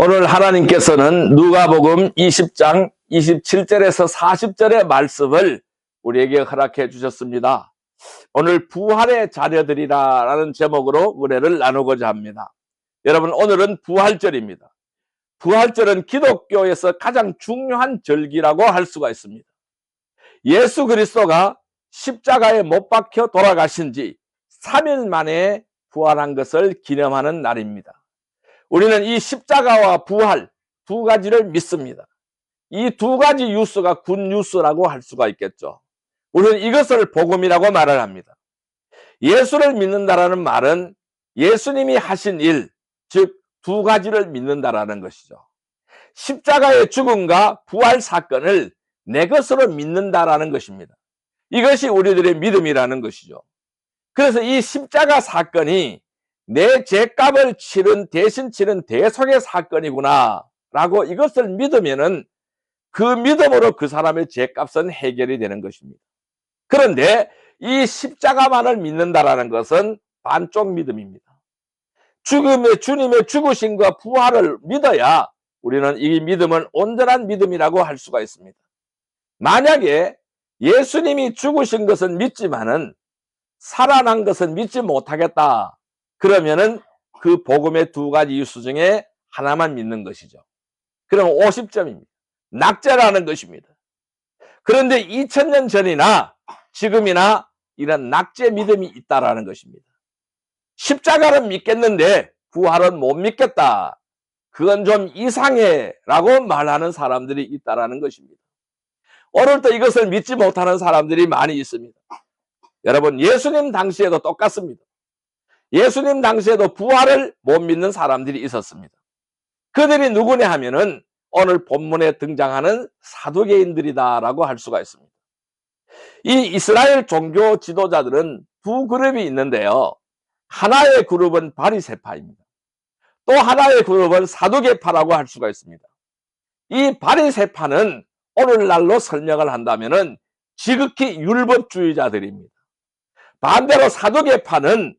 오늘 하나님께서는 누가복음 20장 27절에서 40절의 말씀을 우리에게 허락해 주셨습니다. 오늘 부활의 자녀들이라 라는 제목으로 은혜를 나누고자 합니다. 여러분, 오늘은 부활절입니다. 부활절은 기독교에서 가장 중요한 절기라고 할 수가 있습니다. 예수 그리스도가 십자가에 못 박혀 돌아가신 지 3일 만에 부활한 것을 기념하는 날입니다. 우리는 이 십자가와 부활 두 가지를 믿습니다. 이 두 가지 뉴스가 굿뉴스라고 할 수가 있겠죠. 우리는 이것을 복음이라고 말을 합니다. 예수를 믿는다라는 말은 예수님이 하신 일, 즉 두 가지를 믿는다라는 것이죠. 십자가의 죽음과 부활 사건을 내 것으로 믿는다라는 것입니다. 이것이 우리들의 믿음이라는 것이죠. 그래서 이 십자가 사건이 내 죄값을 대신 치른 대속의 사건이구나 라고 이것을 믿으면은 그 믿음으로 그 사람의 죄값은 해결이 되는 것입니다. 그런데 이 십자가만을 믿는다라는 것은 반쪽 믿음입니다. 주님의 죽으심과 부활을 믿어야 우리는 이 믿음은 온전한 믿음이라고 할 수가 있습니다. 만약에 예수님이 죽으신 것은 믿지만은 살아난 것은 믿지 못하겠다, 그러면은 그 복음의 두 가지 뉴스 중에 하나만 믿는 것이죠. 그럼 50점입니다. 낙제라는 것입니다. 그런데 2000년 전이나 지금이나 이런 낙제 믿음이 있다라는 것입니다. 십자가는 믿겠는데 부활은 못 믿겠다, 그건 좀 이상해 라고 말하는 사람들이 있다라는 것입니다. 오늘도 이것을 믿지 못하는 사람들이 많이 있습니다. 여러분, 예수님 당시에도 똑같습니다. 예수님 당시에도 부활을 못 믿는 사람들이 있었습니다. 그들이 누구냐 하면은 오늘 본문에 등장하는 사두개인들이다라고 할 수가 있습니다. 이 이스라엘 종교 지도자들은 두 그룹이 있는데요. 하나의 그룹은 바리새파입니다. 또 하나의 그룹은 사두개파라고 할 수가 있습니다. 이 바리새파는 오늘날로 설명을 한다면은 지극히 율법주의자들입니다. 반대로 사두개파는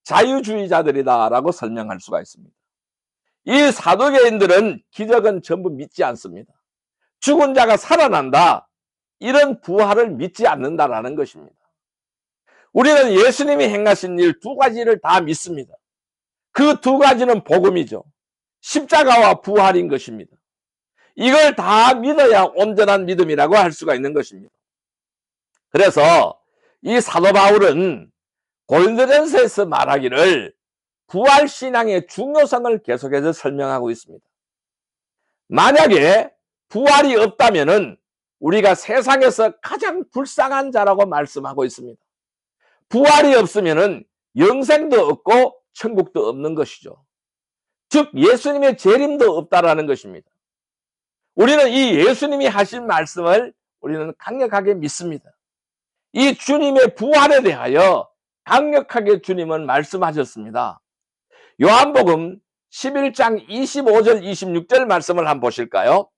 자유주의자들이다라고 설명할 수가 있습니다. 이 사두개인들은 기적은 전부 믿지 않습니다. 죽은 자가 살아난다, 이런 부활을 믿지 않는다라는 것입니다. 우리는 예수님이 행하신 일 두 가지를 다 믿습니다. 그 두 가지는 복음이죠. 십자가와 부활인 것입니다. 이걸 다 믿어야 온전한 믿음이라고 할 수가 있는 것입니다. 그래서 이 사도 바울은 고린도전서에서 말하기를 부활신앙의 중요성을 계속해서 설명하고 있습니다. 만약에 부활이 없다면은 우리가 세상에서 가장 불쌍한 자라고 말씀하고 있습니다. 부활이 없으면은 영생도 없고 천국도 없는 것이죠. 즉 예수님의 재림도 없다라는 것입니다. 우리는 이 예수님이 하신 말씀을 우리는 강력하게 믿습니다. 이 주님의 부활에 대하여 강력하게 주님은 말씀하셨습니다. 요한복음 11장 25절 26절 말씀을 한번 보실까요?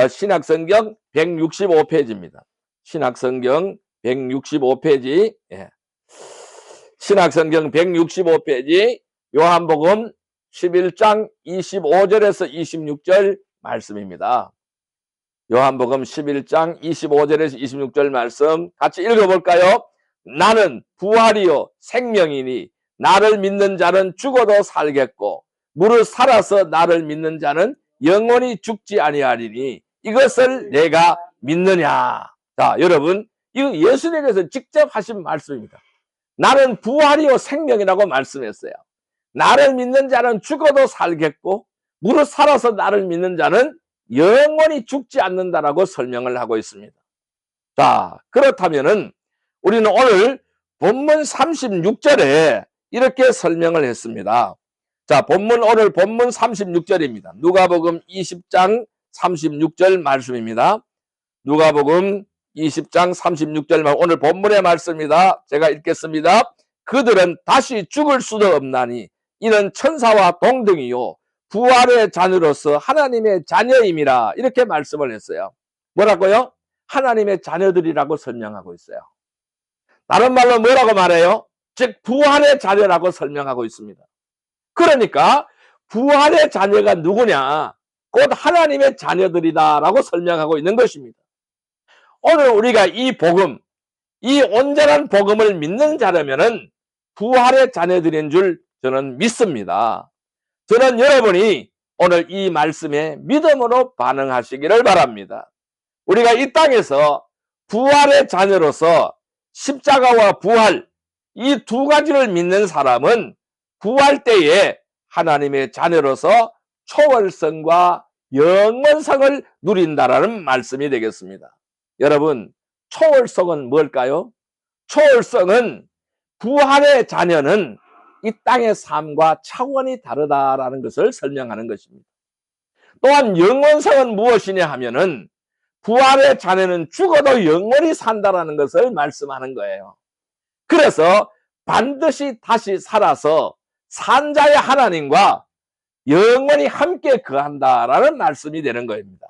신약성경 165페이지입니다. 신약성경 165페이지. 신약성경 165페이지 요한복음 11장 25절에서 26절 말씀입니다. 요한복음 11장 25절에서 26절 말씀 같이 읽어볼까요? 나는 부활이요 생명이니 나를 믿는 자는 죽어도 살겠고 무릇 살아서 나를 믿는 자는 영원히 죽지 아니하리니 이것을 내가 믿느냐. 자, 여러분, 이거 예수님께서 직접 하신 말씀입니다. 나는 부활이요 생명이라고 말씀했어요. 나를 믿는 자는 죽어도 살겠고 무릇 살아서 나를 믿는 자는 영원히 죽지 않는다라고 설명을 하고 있습니다. 자, 그렇다면은 우리는 오늘 본문 36절에 이렇게 설명을 했습니다. 자, 오늘 본문 36절입니다. 누가복음 20장 36절 말씀입니다. 누가복음 20장 36절 말씀, 오늘 본문의 말씀입니다. 제가 읽겠습니다. 그들은 다시 죽을 수도 없나니 이는 천사와 동등이요 부활의 자녀로서 하나님의 자녀임이라, 이렇게 말씀을 했어요. 뭐라고요? 하나님의 자녀들이라고 설명하고 있어요. 다른 말로 뭐라고 말해요? 즉 부활의 자녀라고 설명하고 있습니다. 그러니까 부활의 자녀가 누구냐? 곧 하나님의 자녀들이다라고 설명하고 있는 것입니다. 오늘 우리가 이 복음, 이 온전한 복음을 믿는 자라면은 부활의 자녀들인 줄 저는 믿습니다. 저는 여러분이 오늘 이 말씀에 믿음으로 반응하시기를 바랍니다. 우리가 이 땅에서 부활의 자녀로서 십자가와 부활, 이 두 가지를 믿는 사람은 부활 때에 하나님의 자녀로서 초월성과 영원성을 누린다라는 말씀이 되겠습니다. 여러분, 초월성은 뭘까요? 초월성은 부활의 자녀는 이 땅의 삶과 차원이 다르다라는 것을 설명하는 것입니다. 또한 영원성은 무엇이냐 하면은 부활의 자녀는 죽어도 영원히 산다라는 것을 말씀하는 거예요. 그래서 반드시 다시 살아서 산자의 하나님과 영원히 함께 거한다라는 말씀이 되는 겁니다.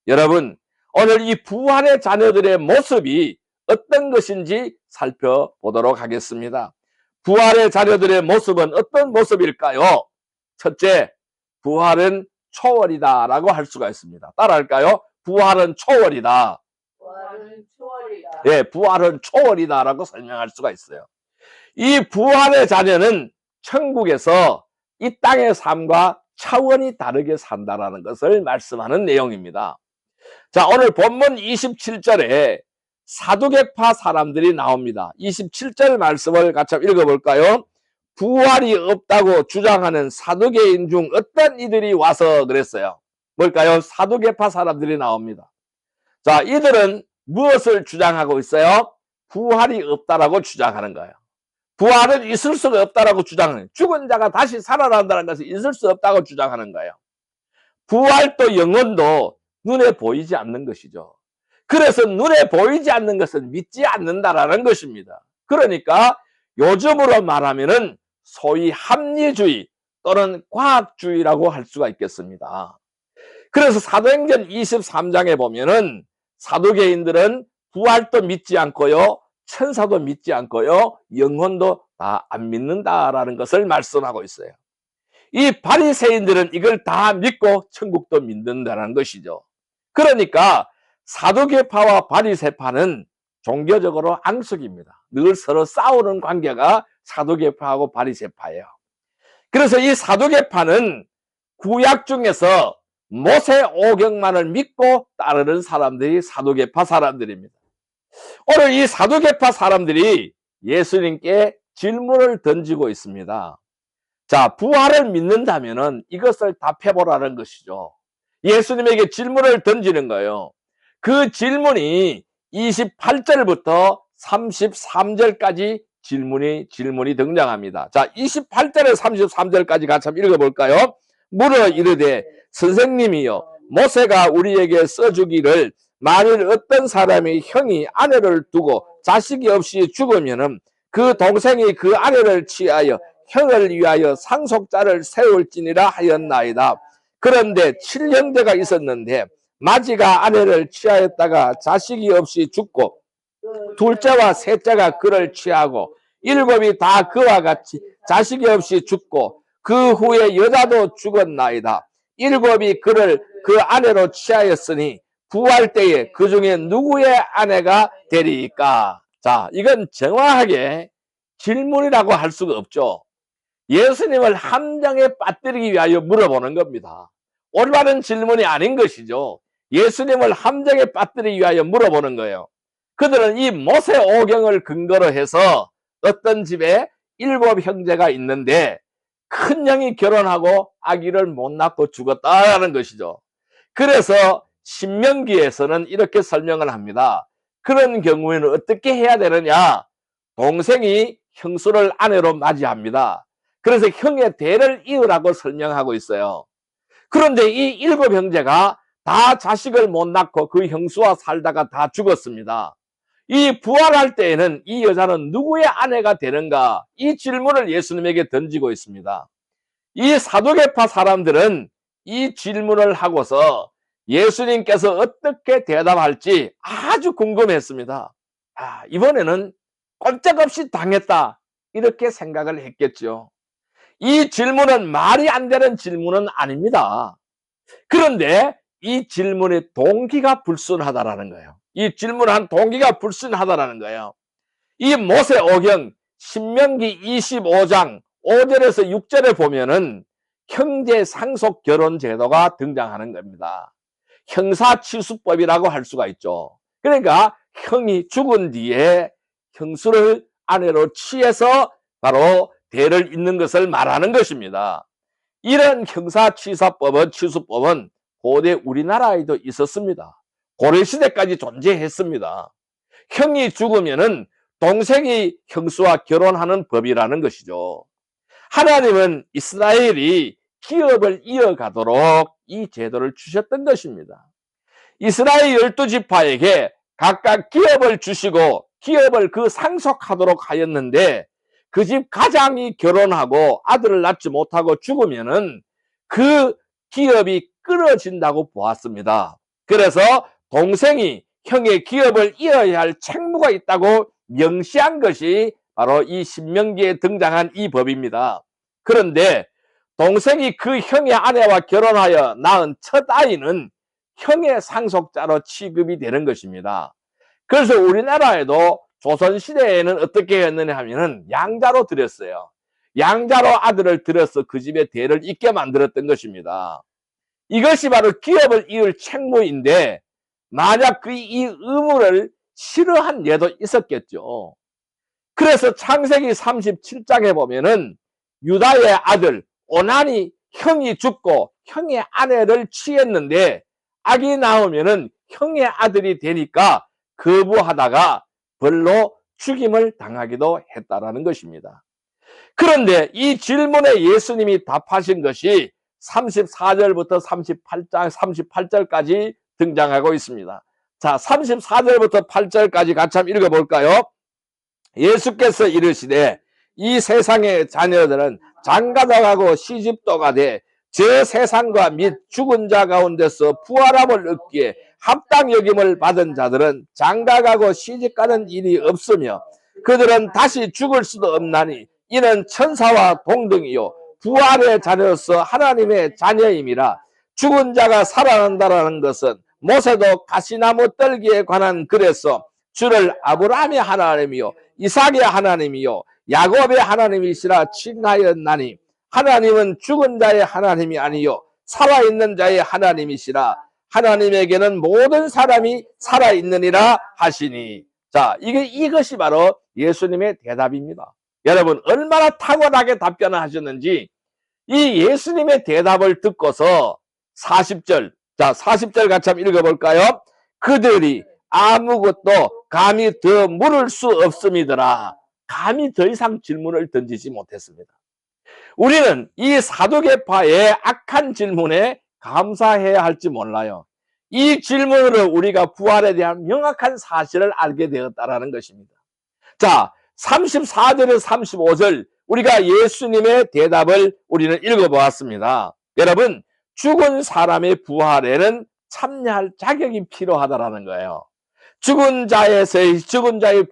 여러분, 오늘 이 부활의 자녀들의 모습이 어떤 것인지 살펴보도록 하겠습니다. 부활의 자녀들의 모습은 어떤 모습일까요? 첫째, 부활은 초월이다라고 할 수가 있습니다. 따라할까요? 부활은 초월이다. 부활은 초월이다. 예, 부활은 초월이다라고 설명할 수가 있어요. 이 부활의 자녀는 천국에서 이 땅의 삶과 차원이 다르게 산다라는 것을 말씀하는 내용입니다. 자, 오늘 본문 27절에 사두개파 사람들이 나옵니다. 27절 말씀을 같이 읽어볼까요? 부활이 없다고 주장하는 사두개인 중 어떤 이들이 와서 그랬어요. 뭘까요? 사두개파 사람들이 나옵니다. 자, 이들은 무엇을 주장하고 있어요? 부활이 없다라고 주장하는 거예요. 부활은 있을 수가 없다라고 주장하는, 죽은 자가 다시 살아난다는 것은 있을 수 없다고 주장하는 거예요. 부활도 영혼도 눈에 보이지 않는 것이죠. 그래서 눈에 보이지 않는 것은 믿지 않는다라는 것입니다. 그러니까 요즘으로 말하면은 소위 합리주의 또는 과학주의라고 할 수가 있겠습니다. 그래서 사도행전 23장에 보면은 사두개인들은 부활도 믿지 않고요, 천사도 믿지 않고요, 영혼도 다 안 믿는다라는 것을 말씀하고 있어요. 이 바리새인들은 이걸 다 믿고 천국도 믿는다는 것이죠. 그러니까 사두개파와 바리새파는 종교적으로 앙숙입니다. 늘 서로 싸우는 관계가 사두개파하고 바리새파예요. 그래서 이 사두개파는 구약 중에서 모세 오경만을 믿고 따르는 사람들이 사두개파 사람들입니다. 오늘 이 사두개파 사람들이 예수님께 질문을 던지고 있습니다. 자, 부활을 믿는다면은 이것을 답해보라는 것이죠. 예수님에게 질문을 던지는 거예요. 그 질문이 28절부터 33절까지 질문이 등장합니다. 자, 28절에 33절까지 같이 한번 읽어볼까요? 물어 이르되 선생님이여, 모세가 우리에게 써주기를 만일 어떤 사람이 형이 아내를 두고 자식이 없이 죽으면은 그 동생이 그 아내를 취하여 형을 위하여 상속자를 세울지니라 하였나이다. 그런데 7형제가 있었는데 마지가 아내를 취하였다가 자식이 없이 죽고 둘째와 셋째가 그를 취하고 일곱이 다 그와 같이 자식이 없이 죽고 그 후에 여자도 죽었나이다. 일곱이 그를 그 아내로 취하였으니 부활 때에 그 중에 누구의 아내가 되리까? 자, 이건 정확하게 질문이라고 할 수가 없죠. 예수님을 함정에 빠뜨리기 위하여 물어보는 겁니다. 올바른 질문이 아닌 것이죠. 예수님을 함정에 빠뜨리기 위하여 물어보는 거예요. 그들은 이 모세오경을 근거로 해서 어떤 집에 7 형제가 있는데 큰 형이 결혼하고 아기를 못 낳고 죽었다라는 것이죠. 그래서 신명기에서는 이렇게 설명을 합니다. 그런 경우에는 어떻게 해야 되느냐? 동생이 형수를 아내로 맞이합니다. 그래서 형의 대를 이으라고 설명하고 있어요. 그런데 이 7 형제가 다 자식을 못 낳고 그 형수와 살다가 다 죽었습니다. 이 부활할 때에는 이 여자는 누구의 아내가 되는가? 이 질문을 예수님에게 던지고 있습니다. 이 사두개파 사람들은 이 질문을 하고서 예수님께서 어떻게 대답할지 아주 궁금했습니다. 이번에는 꼼짝없이 당했다, 이렇게 생각을 했겠죠. 이 질문은 말이 안 되는 질문은 아닙니다. 그런데 이 질문의 동기가 불순하다라는 거예요. 이 질문한 동기가 불순하다라는 거예요. 이 모세오경 신명기 25장 5절에서 6절에 보면은 형제 상속 결혼 제도가 등장하는 겁니다. 형사치수법이라고 할 수가 있죠. 그러니까 형이 죽은 뒤에 형수를 아내로 취해서 바로 대를 잇는 것을 말하는 것입니다. 이런 치수법은 고대 우리나라에도 있었습니다. 고려시대까지 존재했습니다. 형이 죽으면은 동생이 형수와 결혼하는 법이라는 것이죠. 하나님은 이스라엘이 기업을 이어가도록 이 제도를 주셨던 것입니다. 이스라엘 12지파에게 각각 기업을 주시고 기업을 그 상속하도록 하였는데 그 집 가장이 결혼하고 아들을 낳지 못하고 죽으면은 그 기업이 끊어진다고 보았습니다. 그래서 동생이 형의 기업을 이어야 할 책무가 있다고 명시한 것이 바로 이 신명기에 등장한 이 법입니다. 그런데 동생이 그 형의 아내와 결혼하여 낳은 첫 아이는 형의 상속자로 취급이 되는 것입니다. 그래서 우리나라에도 조선시대에는 어떻게 했느냐 하면은 양자로 드렸어요. 양자로 아들을 들여서 그 집에 대를 잇게 만들었던 것입니다. 이것이 바로 기업을 이을 책무인데 만약 이 의무를 싫어한 예도 있었겠죠. 그래서 창세기 37장에 보면은 유다의 아들 오난이 형이 죽고 형의 아내를 취했는데 아기 낳으면은 형의 아들이 되니까 거부하다가 벌로 죽임을 당하기도 했다라는 것입니다. 그런데 이 질문에 예수님이 답하신 것이 34절부터 38절까지 등장하고 있습니다. 자, 34절부터 8절까지 같이 한번 읽어볼까요? 예수께서 이르시되 이 세상의 자녀들은 장가나가고 시집도 가되 저 세상과 및 죽은 자 가운데서 부활함을 얻기에 합당 여김을 받은 자들은 장가가고 시집가는 일이 없으며 그들은 다시 죽을 수도 없나니 이는 천사와 동등이요 부활의 자녀로서 하나님의 자녀임이라. 죽은 자가 살아난다라는 것은 모세도 가시나무 떨기에 관한 글에서 주를 아브라함의 하나님이요 이삭의 하나님이요 야곱의 하나님이시라 칭하였나니 하나님은 죽은 자의 하나님이 아니요 살아있는 자의 하나님이시라. 하나님에게는 모든 사람이 살아있느니라 하시니. 자, 이것이 바로 예수님의 대답입니다. 여러분 얼마나 탁월하게 답변을 하셨는지 이 예수님의 대답을 듣고서 40절, 자 40절 같이 한번 읽어볼까요? 그들이 아무것도 감히 더 물을 수 없음이더라. 감히 더 이상 질문을 던지지 못했습니다. 우리는 이 사두개파의 악한 질문에 감사해야 할지 몰라요. 이 질문으로 우리가 부활에 대한 명확한 사실을 알게 되었다는 것입니다. 자, 34절에서 35절 우리가 예수님의 대답을 우리는 읽어보았습니다. 여러분, 죽은 사람의 부활에는 참여할 자격이 필요하다는 거예요. 죽은 자의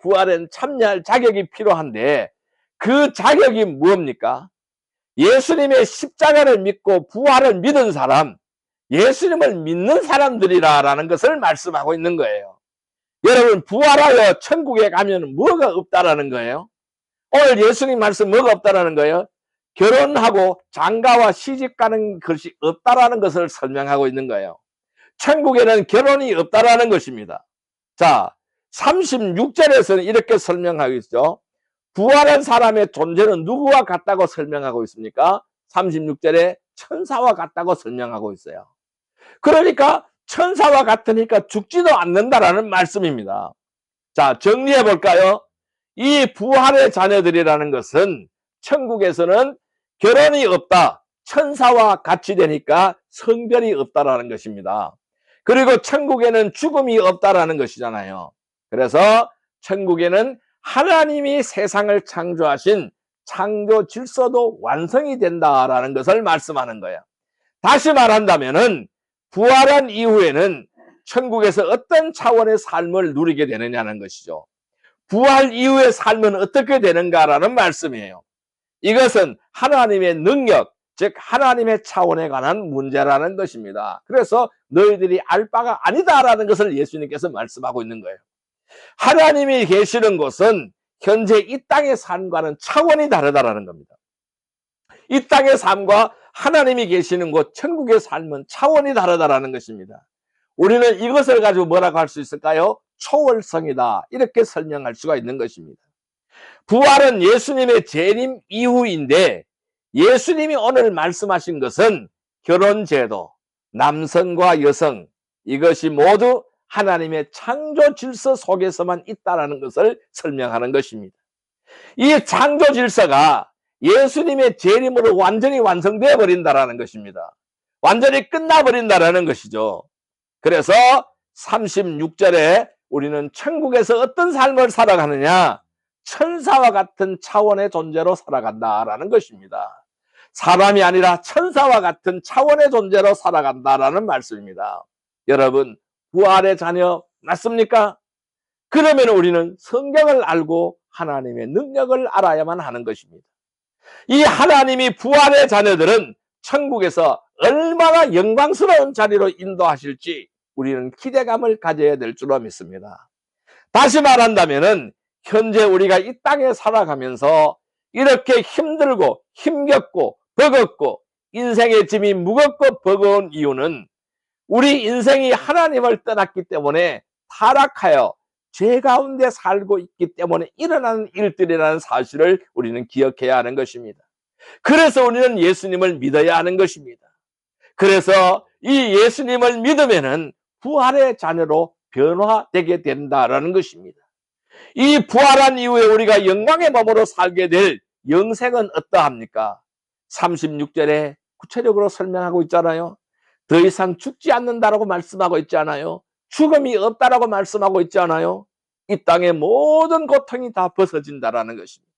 부활에는 참여할 자격이 필요한데 그 자격이 뭡니까? 예수님의 십자가를 믿고 부활을 믿은 사람, 예수님을 믿는 사람들이라는 것을 말씀하고 있는 거예요. 여러분 부활하여 천국에 가면 뭐가 없다라는 거예요? 오늘 예수님 말씀 뭐가 없다라는 거예요? 결혼하고 장가와 시집 가는 것이 없다라는 것을 설명하고 있는 거예요. 천국에는 결혼이 없다라는 것입니다. 자, 36절에서는 이렇게 설명하고 있죠. 부활한 사람의 존재는 누구와 같다고 설명하고 있습니까? 36절에 천사와 같다고 설명하고 있어요. 그러니까 천사와 같으니까 죽지도 않는다라는 말씀입니다. 자, 정리해 볼까요? 이 부활의 자녀들이라는 것은 천국에서는 결혼이 없다. 천사와 같이 되니까 성별이 없다라는 것입니다. 그리고 천국에는 죽음이 없다라는 것이잖아요. 그래서 천국에는 하나님이 세상을 창조하신 창조 질서도 완성이 된다라는 것을 말씀하는 거예요. 다시 말한다면은 부활한 이후에는 천국에서 어떤 차원의 삶을 누리게 되느냐는 것이죠. 부활 이후의 삶은 어떻게 되는가라는 말씀이에요. 이것은 하나님의 능력, 즉 하나님의 차원에 관한 문제라는 것입니다. 그래서 너희들이 알 바가 아니다라는 것을 예수님께서 말씀하고 있는 거예요. 하나님이 계시는 곳은 현재 이 땅의 삶과는 차원이 다르다라는 겁니다. 이 땅의 삶과 하나님이 계시는 곳 천국의 삶은 차원이 다르다라는 것입니다. 우리는 이것을 가지고 뭐라고 할 수 있을까요? 초월성이다, 이렇게 설명할 수가 있는 것입니다. 부활은 예수님의 재림 이후인데, 예수님이 오늘 말씀하신 것은 결혼제도, 남성과 여성, 이것이 모두 하나님의 창조 질서 속에서만 있다는 것을 설명하는 것입니다. 이 창조 질서가 예수님의 재림으로 완전히 완성되어 버린다는 것입니다. 완전히 끝나버린다는 것이죠. 그래서 36절에 우리는 천국에서 어떤 삶을 살아가느냐? 천사와 같은 차원의 존재로 살아간다라는 것입니다. 사람이 아니라 천사와 같은 차원의 존재로 살아간다라는 말씀입니다. 여러분, 부활의 자녀 맞습니까? 그러면 우리는 성경을 알고 하나님의 능력을 알아야만 하는 것입니다. 이 하나님이 부활의 자녀들은 천국에서 얼마나 영광스러운 자리로 인도하실지 우리는 기대감을 가져야 될 줄로 믿습니다. 다시 말한다면은 현재 우리가 이 땅에 살아가면서 이렇게 힘들고 힘겹고 버겁고 인생의 짐이 무겁고 버거운 이유는 우리 인생이 하나님을 떠났기 때문에 타락하여 죄 가운데 살고 있기 때문에 일어나는 일들이라는 사실을 우리는 기억해야 하는 것입니다. 그래서 우리는 예수님을 믿어야 하는 것입니다. 그래서 이 예수님을 믿으면은 부활의 자녀로 변화되게 된다라는 것입니다. 이 부활한 이후에 우리가 영광의 몸으로 살게 될 영생은 어떠합니까? 36절에 구체적으로 설명하고 있잖아요. 더 이상 죽지 않는다라고 말씀하고 있잖아요. 죽음이 없다라고 말씀하고 있잖아요. 이 땅의 모든 고통이 다 벗어진다라는 것입니다.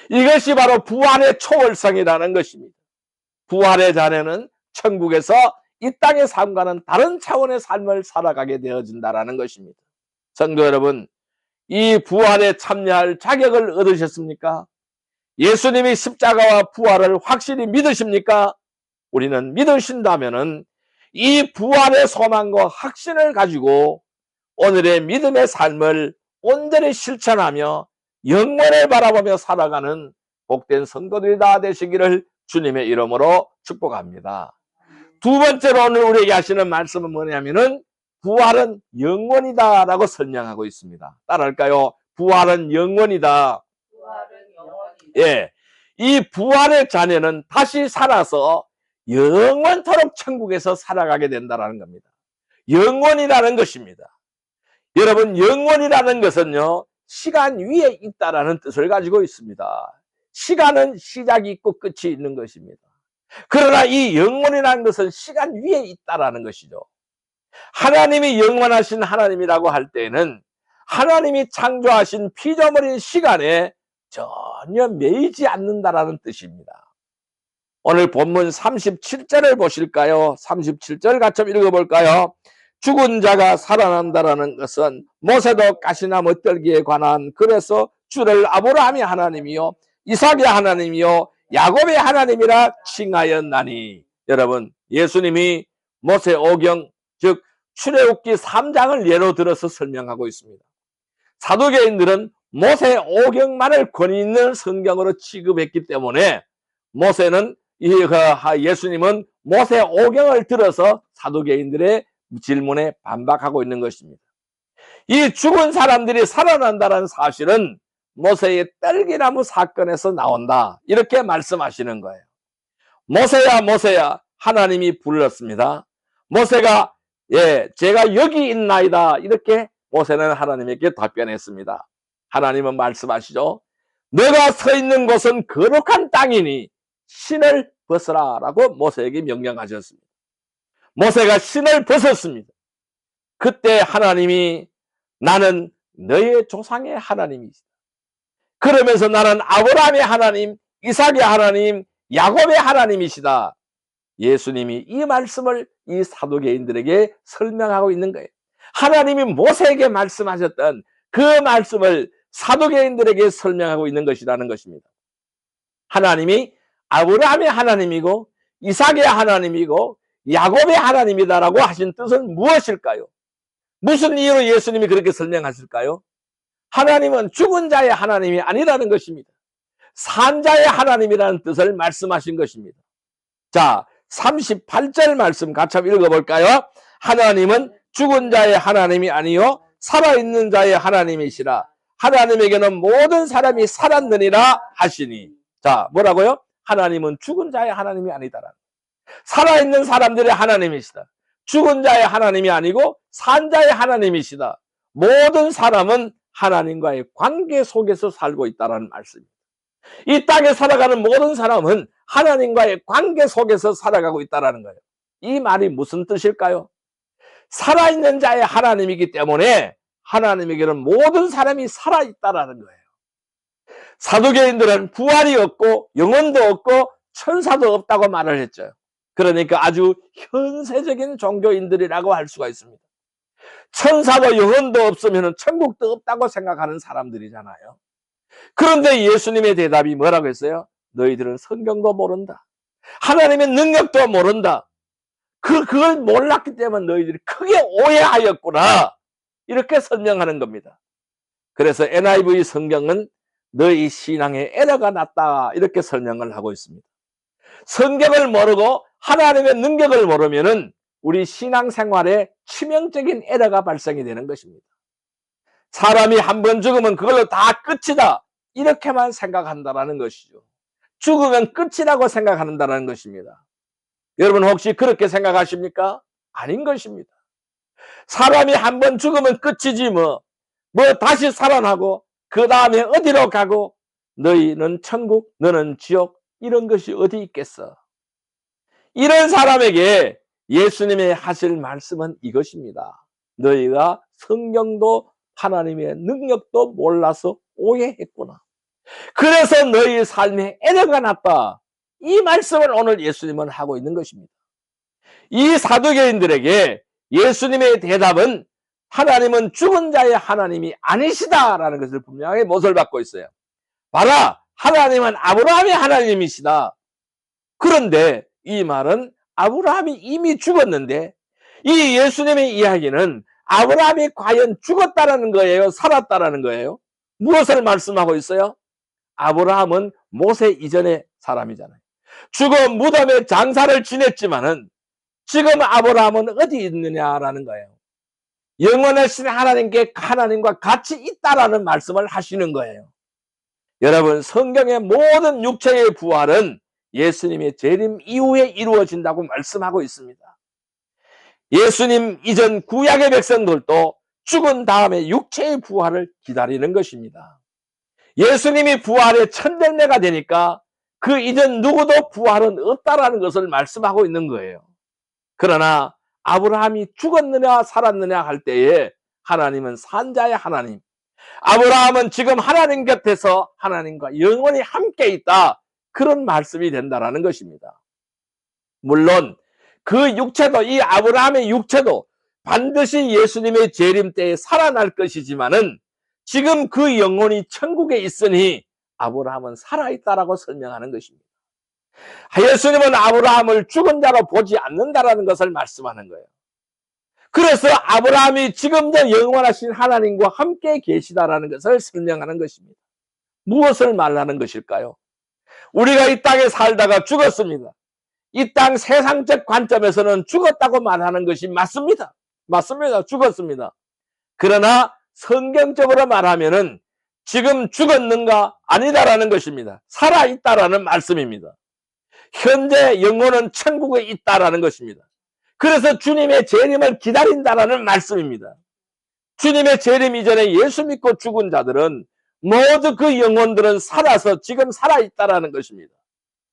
이것이 바로 부활의 초월성이라는 것입니다. 부활의 자녀는 천국에서 이 땅의 삶과는 다른 차원의 삶을 살아가게 되어진다라는 것입니다. 성도 여러분, 이 부활에 참여할 자격을 얻으셨습니까? 예수님이 십자가와 부활을 확실히 믿으십니까? 우리는 믿으신다면은 이 부활의 소망과 확신을 가지고 오늘의 믿음의 삶을 온전히 실천하며 영원을 바라보며 살아가는 복된 성도들이 다 되시기를 주님의 이름으로 축복합니다. 두 번째로 오늘 우리에게 하시는 말씀은 뭐냐면은 부활은 영원이다라고 설명하고 있습니다. 따라할까요? 부활은 영원이다. 부활은 영원이다. 예, 이 부활의 자녀는 다시 살아서 영원토록 천국에서 살아가게 된다는 겁니다. 영원이라는 것입니다. 여러분, 영원이라는 것은요, 시간 위에 있다라는 뜻을 가지고 있습니다. 시간은 시작이 있고 끝이 있는 것입니다. 그러나 이 영원이라는 것은 시간 위에 있다라는 것이죠. 하나님이 영원하신 하나님이라고 할 때는 하나님이 창조하신 피조물인 시간에 전혀 매이지 않는다라는 뜻입니다. 오늘 본문 37절을 보실까요? 37절 같이 읽어볼까요? 죽은 자가 살아난다라는 것은 모세도 가시나무 떨기에 관한, 그래서 주를 아브라함의 하나님이요 이삭의 하나님이요 야곱의 하나님이라 칭하였나니. 여러분, 예수님이 모세 오경, 즉 출애굽기 3장을 예로 들어서 설명하고 있습니다. 사두개인들은 모세 오경만을 권위 있는 성경으로 취급했기 때문에 예수님은 모세 오경을 들어서 사두개인들의 질문에 반박하고 있는 것입니다. 이 죽은 사람들이 살아난다는 사실은 모세의 떨기나무 사건에서 나온다, 이렇게 말씀하시는 거예요. 모세야 모세야, 하나님이 불렀습니다. 모세가 제가 여기 있나이다, 이렇게 모세는 하나님에게 답변했습니다. 하나님은 말씀하시죠. 너가 서 있는 곳은 거룩한 땅이니 신을 벗으라 라고 모세에게 명령하셨습니다. 모세가 신을 벗었습니다. 그때 하나님이 나는 너의 조상의 하나님이시다, 그러면서 나는 아브라함의 하나님, 이삭의 하나님, 야곱의 하나님이시다, 예수님이 이 말씀을 이 사두개인들에게 설명하고 있는 거예요. 하나님이 모세에게 말씀하셨던 그 말씀을 사두개인들에게 설명하고 있는 것이라는 것입니다. 하나님이 아브라함의 하나님이고 이삭의 하나님이고 야곱의 하나님이다라고 하신 뜻은 무엇일까요? 무슨 이유로 예수님이 그렇게 설명하실까요? 하나님은 죽은 자의 하나님이 아니라는 것입니다. 산 자의 하나님이라는 뜻을 말씀하신 것입니다. 자, 38절 말씀 같이 한번 읽어볼까요? 하나님은 죽은 자의 하나님이 아니요 살아있는 자의 하나님이시라. 하나님에게는 모든 사람이 살았느니라 하시니. 자, 뭐라고요? 하나님은 죽은 자의 하나님이 아니다라. 살아있는 사람들의 하나님이시다. 죽은 자의 하나님이 아니고 산 자의 하나님이시다. 모든 사람은 하나님과의 관계 속에서 살고 있다는 말씀입니다. 이 땅에 살아가는 모든 사람은 하나님과의 관계 속에서 살아가고 있다는 거예요. 이 말이 무슨 뜻일까요? 살아있는 자의 하나님이기 때문에 하나님에게는 모든 사람이 살아있다는 거예요. 사두개인들은 부활이 없고 영혼도 없고 천사도 없다고 말을 했죠. 그러니까 아주 현세적인 종교인들이라고 할 수가 있습니다. 천사도 영혼도 없으면 천국도 없다고 생각하는 사람들이잖아요. 그런데 예수님의 대답이 뭐라고 했어요? 너희들은 성경도 모른다. 하나님의 능력도 모른다. 그걸 몰랐기 때문에 너희들이 크게 오해하였구나. 이렇게 설명하는 겁니다. 그래서 NIV 성경은 너희 신앙에 에러가 났다. 이렇게 설명을 하고 있습니다. 성경을 모르고 하나님의 능력을 모르면은 우리 신앙생활에 치명적인 에러가 발생이 되는 것입니다. 사람이 한 번 죽으면 그걸로 다 끝이다. 이렇게만 생각한다는 것이죠. 죽으면 끝이라고 생각한다는 것입니다. 여러분 혹시 그렇게 생각하십니까? 아닌 것입니다. 사람이 한 번 죽으면 끝이지 뭐 다시 살아나고 그 다음에 어디로 가고 너희는 천국, 너는 지옥 이런 것이 어디 있겠어? 이런 사람에게 예수님의 하실 말씀은 이것입니다. 너희가 성경도 하나님의 능력도 몰라서 오해했구나. 그래서 너희의 삶에 에러가 났다. 이 말씀을 오늘 예수님은 하고 있는 것입니다. 이 사두개인들에게 예수님의 대답은 하나님은 죽은 자의 하나님이 아니시다라는 것을 분명하게 못을 받고 있어요. 봐라, 하나님은 아브라함의 하나님이시다. 그런데 이 말은 아브라함이 이미 죽었는데 이 예수님의 이야기는 아브라함이 과연 죽었다라는 거예요? 살았다라는 거예요? 무엇을 말씀하고 있어요? 아브라함은 모세 이전의 사람이잖아요. 죽어 무덤에 장사를 지냈지만은 지금 아브라함은 어디 있느냐라는 거예요. 영원하신 하나님과 같이 있다라는 말씀을 하시는 거예요. 여러분, 성경의 모든 육체의 부활은 예수님의 재림 이후에 이루어진다고 말씀하고 있습니다. 예수님 이전 구약의 백성들도 죽은 다음에 육체의 부활을 기다리는 것입니다. 예수님이 부활의 천대례가 되니까 그 이전 누구도 부활은 없다라는 것을 말씀하고 있는 거예요. 그러나 아브라함이 죽었느냐 살았느냐 할 때에 하나님은 산자의 하나님, 아브라함은 지금 하나님 곁에서 하나님과 영원히 함께 있다. 그런 말씀이 된다라는 것입니다. 물론 그 육체도, 이 아브라함의 육체도 반드시 예수님의 재림 때에 살아날 것이지만은 지금 그 영혼이 천국에 있으니 아브라함은 살아있다라고 설명하는 것입니다. 예수님은 아브라함을 죽은 자로 보지 않는다라는 것을 말씀하는 거예요. 그래서 아브라함이 지금도 영원하신 하나님과 함께 계시다라는 것을 설명하는 것입니다. 무엇을 말하는 것일까요? 우리가 이 땅에 살다가 죽었습니다. 이 땅 세상적 관점에서는 죽었다고 말하는 것이 맞습니다. 맞습니다. 죽었습니다. 그러나 성경적으로 말하면은 지금 죽었는가? 아니다라는 것입니다. 살아있다라는 말씀입니다. 현재 영혼은 천국에 있다라는 것입니다. 그래서 주님의 재림을 기다린다라는 말씀입니다. 주님의 재림 이전에 예수 믿고 죽은 자들은 모두 그 영혼들은 살아서 지금 살아있다라는 것입니다.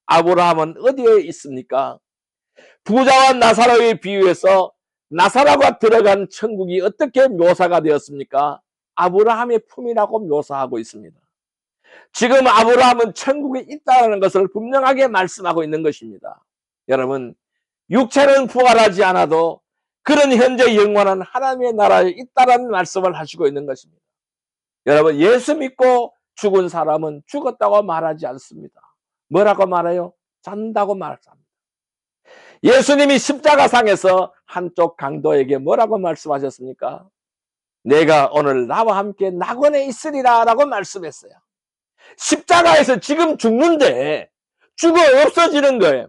아브라함은 어디에 있습니까? 부자와 나사로에 비유해서 나사로가 들어간 천국이 어떻게 묘사가 되었습니까? 아브라함의 품이라고 묘사하고 있습니다. 지금 아브라함은 천국에 있다는 것을 분명하게 말씀하고 있는 것입니다. 여러분, 육체는 부활하지 않아도 그런 현재 영원한 하나님의 나라에 있다는 말씀을 하시고 있는 것입니다. 여러분, 예수 믿고 죽은 사람은 죽었다고 말하지 않습니다. 뭐라고 말해요? 잔다고 말합니다. 예수님이 십자가상에서 한쪽 강도에게 뭐라고 말씀하셨습니까? 내가 오늘 나와 함께 낙원에 있으리라 라고 말씀했어요. 십자가에서 지금 죽는데 죽어 없어지는 거예요.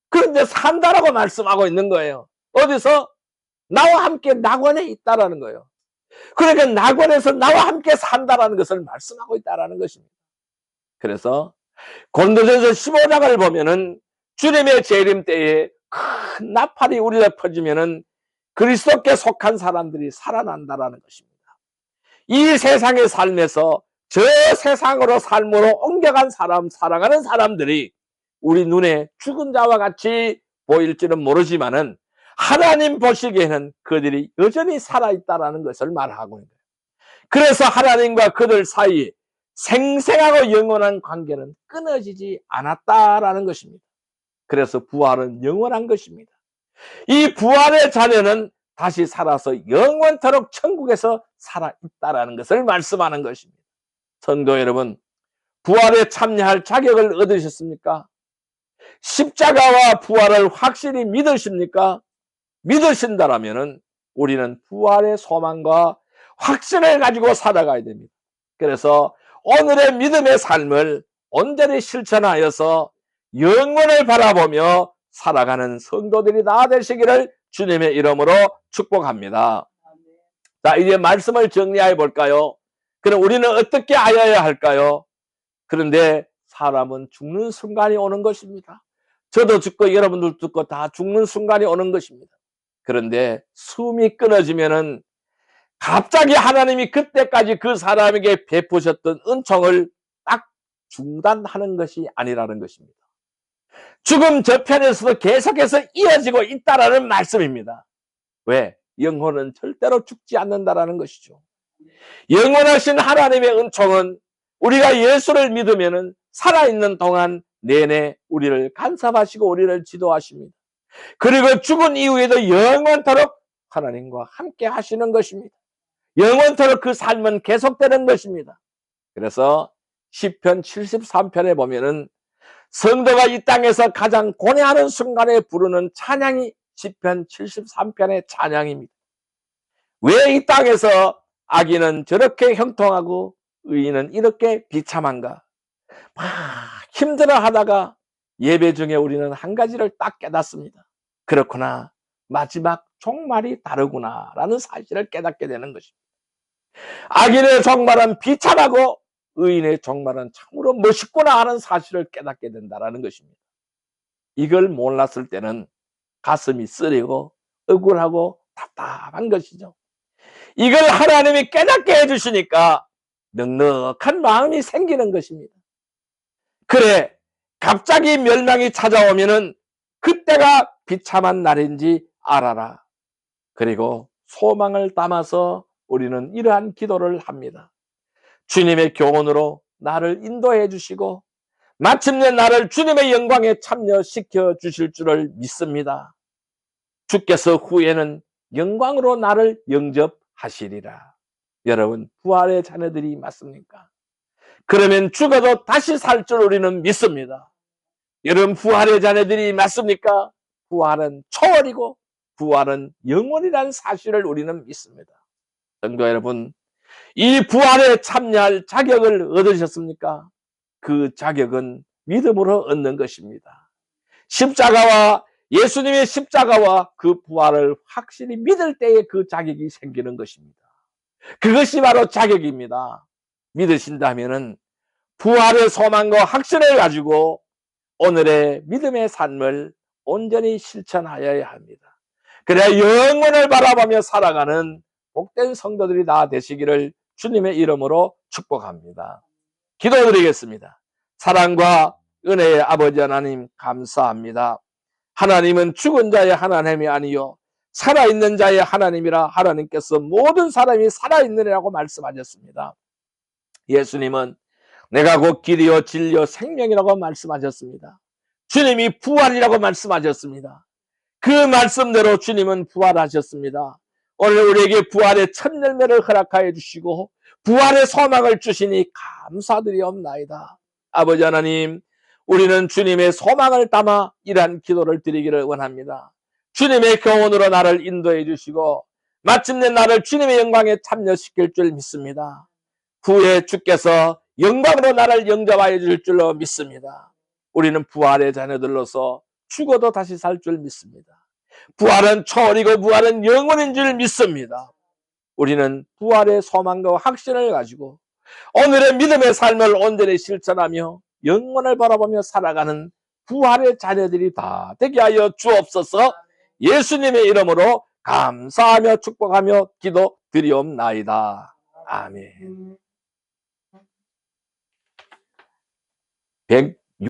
그런데 산다라고 말씀하고 있는 거예요. 어디서? 나와 함께 낙원에 있다라는 거예요. 그러니까 낙원에서 나와 함께 산다라는 것을 말씀하고 있다라는 것입니다. 그래서 고린도전서 15장을 보면은 주님의 재림 때에 큰 나팔이 울려 퍼지면은 그리스도께 속한 사람들이 살아난다라는 것입니다. 이 세상의 삶에서 저 세상으로 삶으로 옮겨간 사람, 살아가는 사람들이 우리 눈에 죽은 자와 같이 보일지는 모르지만은 하나님 보시기에는 그들이 여전히 살아있다라는 것을 말하고 있는 거예요. 그래서 하나님과 그들 사이에 생생하고 영원한 관계는 끊어지지 않았다라는 것입니다. 그래서 부활은 영원한 것입니다. 이 부활의 자녀는 다시 살아서 영원토록 천국에서 살아있다라는 것을 말씀하는 것입니다. 성도 여러분, 부활에 참여할 자격을 얻으셨습니까? 십자가와 부활을 확실히 믿으십니까? 믿으신다라면 우리는 부활의 소망과 확신을 가지고 살아가야 됩니다. 그래서 오늘의 믿음의 삶을 온전히 실천하여서 영원을 바라보며 살아가는 성도들이 다 되시기를 주님의 이름으로 축복합니다. 자, 이제 말씀을 정리해 볼까요? 그럼 우리는 어떻게 하여야 할까요? 그런데 사람은 죽는 순간이 오는 것입니다. 저도 죽고 여러분들 죽고 다 죽는 순간이 오는 것입니다. 그런데 숨이 끊어지면은 갑자기 하나님이 그때까지 그 사람에게 베푸셨던 은총을 딱 중단하는 것이 아니라는 것입니다. 죽음 저편에서도 계속해서 이어지고 있다라는 말씀입니다. 왜? 영혼은 절대로 죽지 않는다라는 것이죠. 영원하신 하나님의 은총은 우리가 예수를 믿으면은 살아있는 동안 내내 우리를 간섭하시고 우리를 지도하십니다. 그리고 죽은 이후에도 영원토록 하나님과 함께 하시는 것입니다. 영원토록 그 삶은 계속되는 것입니다. 그래서 시편 73편에 보면은 성도가 이 땅에서 가장 고뇌하는 순간에 부르는 찬양이 시편 73편의 찬양입니다. 왜 이 땅에서 악인은 저렇게 형통하고 의인은 이렇게 비참한가? 막 힘들어 하다가 예배 중에 우리는 한 가지를 딱 깨닫습니다. 그렇구나. 마지막 종말이 다르구나 라는 사실을 깨닫게 되는 것입니다. 악인의 종말은 비참하고 의인의 종말은 참으로 멋있구나 하는 사실을 깨닫게 된다는 것입니다. 이걸 몰랐을 때는 가슴이 쓰리고 억울하고 답답한 것이죠. 이걸 하나님이 깨닫게 해주시니까 넉넉한 마음이 생기는 것입니다. 그래, 갑자기 멸망이 찾아오면은 그때가 비참한 날인지 알아라. 그리고 소망을 담아서 우리는 이러한 기도를 합니다. 주님의 교훈으로 나를 인도해 주시고 마침내 나를 주님의 영광에 참여시켜 주실 줄을 믿습니다. 주께서 후에는 영광으로 나를 영접하시리라. 여러분, 부활의 자녀들이 맞습니까? 그러면 죽어도 다시 살 줄 우리는 믿습니다. 여러분, 부활의 자녀들이 맞습니까? 부활은 초월이고 부활은 영원이라는 사실을 우리는 믿습니다. 성도 여러분, 이 부활에 참여할 자격을 얻으셨습니까? 그 자격은 믿음으로 얻는 것입니다. 십자가와 예수님의 십자가와 그 부활을 확실히 믿을 때에 그 자격이 생기는 것입니다. 그것이 바로 자격입니다. 믿으신다면은 부활의 소망과 확신을 가지고 오늘의 믿음의 삶을 온전히 실천하여야 합니다. 그래야 영원을 바라보며 살아가는 복된 성도들이 다 되시기를 주님의 이름으로 축복합니다. 기도드리겠습니다. 사랑과 은혜의 아버지 하나님 감사합니다. 하나님은 죽은 자의 하나님이 아니요 살아있는 자의 하나님이라 하나님께서 모든 사람이 살아있느라고 말씀하셨습니다. 예수님은 내가 곧 길이요 진리요 생명이라고 말씀하셨습니다. 주님이 부활이라고 말씀하셨습니다. 그 말씀대로 주님은 부활하셨습니다. 오늘 우리에게 부활의 첫 열매를 허락하여 주시고 부활의 소망을 주시니 감사드리옵나이다. 아버지 하나님, 우리는 주님의 소망을 담아 이러한 기도를 드리기를 원합니다. 주님의 교훈으로 나를 인도해 주시고 마침내 나를 주님의 영광에 참여시킬 줄 믿습니다. 후에 주께서 영광으로 나를 영접하여 줄 줄로 믿습니다. 우리는 부활의 자녀들로서 죽어도 다시 살 줄 믿습니다. 부활은 초월이고 부활은 영원인 줄 믿습니다. 우리는 부활의 소망과 확신을 가지고 오늘의 믿음의 삶을 온전히 실천하며 영원을 바라보며 살아가는 부활의 자녀들이 다 되게 하여 주옵소서. 예수님의 이름으로 감사하며 축복하며 기도 드리옵나이다. 아멘.